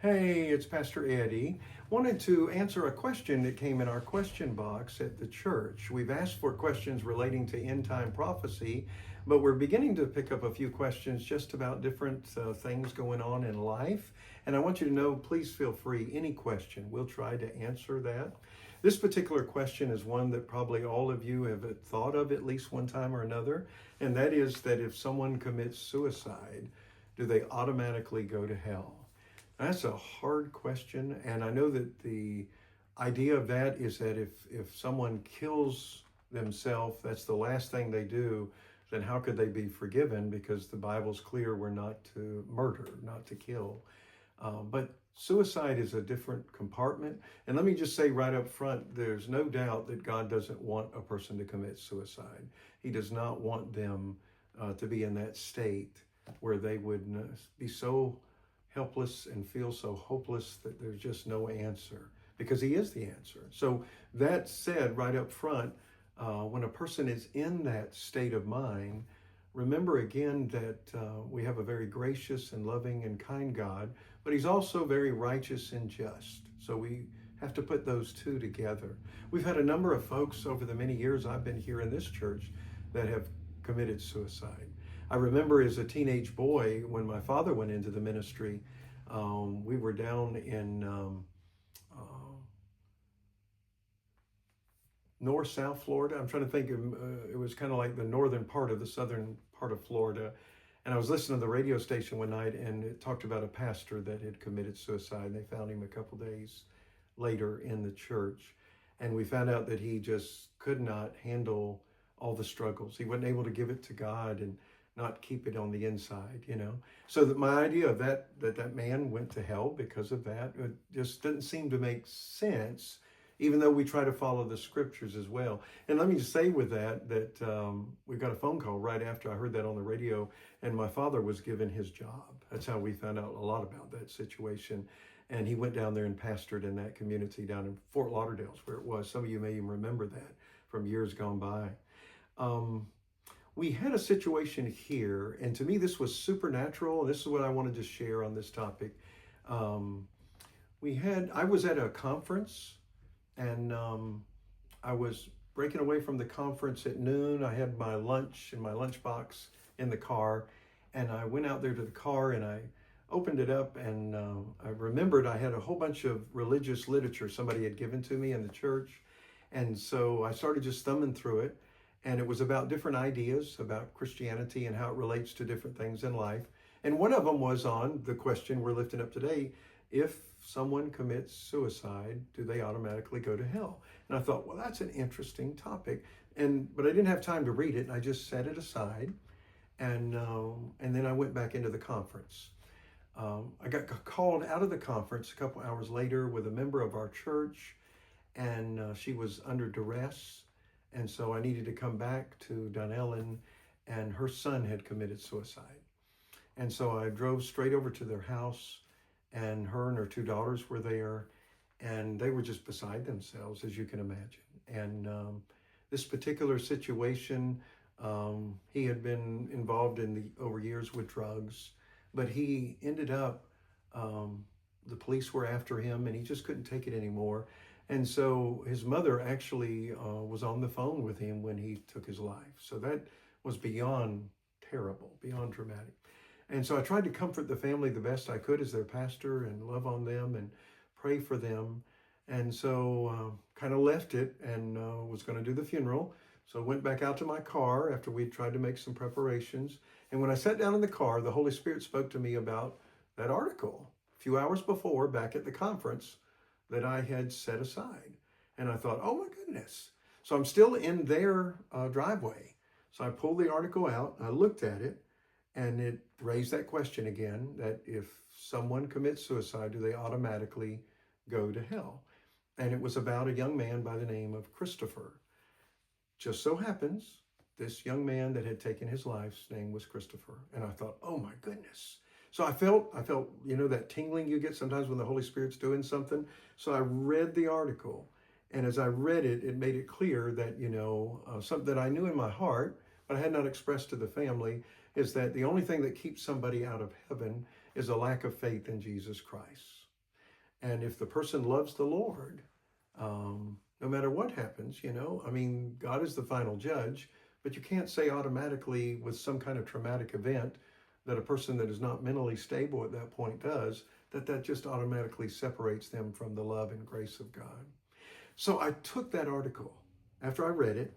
Hey, it's Pastor Eddie. Wanted to answer a question that came in our question box at the church. We've asked for questions relating to end time prophecy, but we're beginning to pick up a few questions just about different things going on in life. And I want you to know, please feel free, any question, we'll try to answer that. This particular question is one that probably all of you have thought of at least one time or another, and that is that if someone commits suicide, do they automatically go to hell? That's a hard question, and I know that the idea of that is that if someone kills themselves, that's the last thing they do, then how could they be forgiven? Because the Bible's clear we're not to murder, not to kill. But suicide is a different compartment. And let me just say right up front, there's no doubt that God doesn't want a person to commit suicide. He does not want them to be in that state where they would be so helpless and feel so hopeless that there's just no answer, because he is the answer. So that said, right up front, when a person is in that state of mind, remember again that we have a very gracious and loving and kind God, but he's also very righteous and just. So we have to put those two together. We've had a number of folks over the many years I've been here in this church that have committed suicide. I remember as a teenage boy, when my father went into the ministry, we were down in north, South Florida. I'm trying to think, it was kind of like the northern part of the southern part of Florida. And I was listening to the radio station one night, and it talked about a pastor that had committed suicide. And they found him a couple days later in the church. And we found out that he just could not handle all the struggles. He wasn't able to give it to God and not keep it on the inside, you know. So that my idea of that man went to hell because of that, it just didn't seem to make sense, even though we try to follow the scriptures as well. And let me just say with that we got a phone call right after I heard that on the radio, and my father was given his job. That's how we found out a lot about that situation. And he went down there and pastored in that community down in Fort Lauderdale, where it was. Some of you may even remember that from years gone by. We had a situation here, and to me this was supernatural. This is what I wanted to share on this topic. I was at a conference, and I was breaking away from the conference at noon. I had my lunch in my lunchbox in the car, and I went out there to the car and I opened it up, and I remembered I had a whole bunch of religious literature somebody had given to me in the church. And so I started just thumbing through it. And it was about different ideas about Christianity and how it relates to different things in life. And one of them was on the question we're lifting up today: if someone commits suicide, do they automatically go to hell? And I thought, well, that's an interesting topic. But I didn't have time to read it, and I just set it aside. And then I went back into the conference. I got called out of the conference a couple hours later with a member of our church, and she was under duress. And so I needed to come back to Dunellen, and her son had committed suicide. And so I drove straight over to their house, and her and her two daughters were there, and they were just beside themselves, as you can imagine. And this particular situation, he had been involved over years with drugs, but he ended up, the police were after him, and he just couldn't take it anymore. And so his mother actually was on the phone with him when he took his life. So that was beyond terrible, beyond dramatic. And so I tried to comfort the family the best I could as their pastor and love on them and pray for them. And so kind of left it and was going to do the funeral. So I went back out to my car after we tried to make some preparations. And when I sat down in the car, the Holy Spirit spoke to me about that article a few hours before back at the conference that I had set aside. And I thought, oh my goodness. So I'm still in their driveway. So I pulled the article out, I looked at it, and it raised that question again, that if someone commits suicide, do they automatically go to hell? And it was about a young man by the name of Christopher. Just so happens, this young man that had taken his life's name was Christopher. And I thought, oh my goodness. So I felt, you know, that tingling you get sometimes when the Holy Spirit's doing something. So I read the article, and as I read it, it made it clear that, you know, something that I knew in my heart, but I had not expressed to the family, is that the only thing that keeps somebody out of heaven is a lack of faith in Jesus Christ. And if the person loves the Lord, no matter what happens, I mean, God is the final judge, but you can't say automatically with some kind of traumatic event that a person that is not mentally stable at that point does, that just automatically separates them from the love and grace of God. So I took that article after I read it,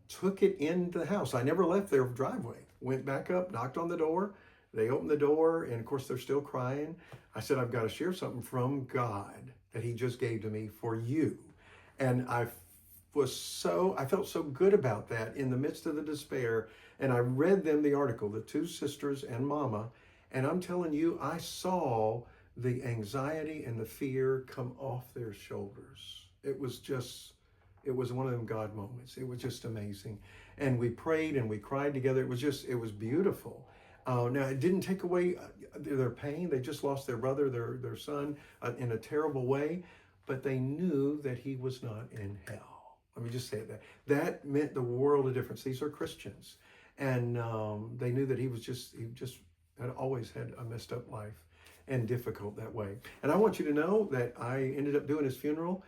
took it into the house. I never left their driveway. Went back up, knocked on the door. They opened the door, and of course, they're still crying. I said, I've got to share something from God that He just gave to me for you. And I felt so good about that in the midst of the despair. And I read them the article, the two sisters and Mama. And I'm telling you, I saw the anxiety and the fear come off their shoulders. It was one of them God moments. It was just amazing. And we prayed and we cried together. It was beautiful. Now, it didn't take away their pain. They just lost their brother, their son, in a terrible way. But they knew that he was not in hell. Let me just say that. That meant the world of difference. These are Christians. And they knew that he just had always had a messed up life and difficult that way. And I want you to know that I ended up doing his funeral.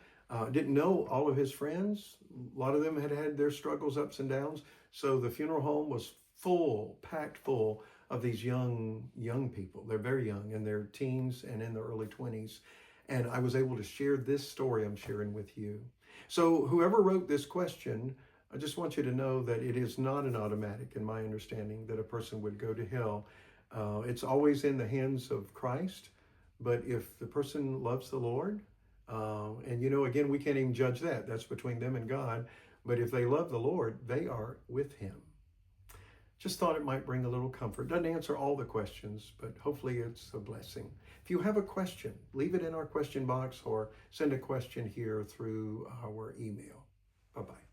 Didn't know all of his friends. A lot of them had had their struggles, ups and downs. So the funeral home was full, packed full of these young people. They're very young, in their teens and in their early 20s. And I was able to share this story I'm sharing with you. So whoever wrote this question, I just want you to know that it is not an automatic, in my understanding, that a person would go to hell. It's always in the hands of Christ. But if the person loves the Lord, and again, we can't even judge that. That's between them and God. But if they love the Lord, they are with Him. Just thought it might bring a little comfort. Doesn't answer all the questions, but hopefully it's a blessing. If you have a question, leave it in our question box or send a question here through our email. Bye-bye.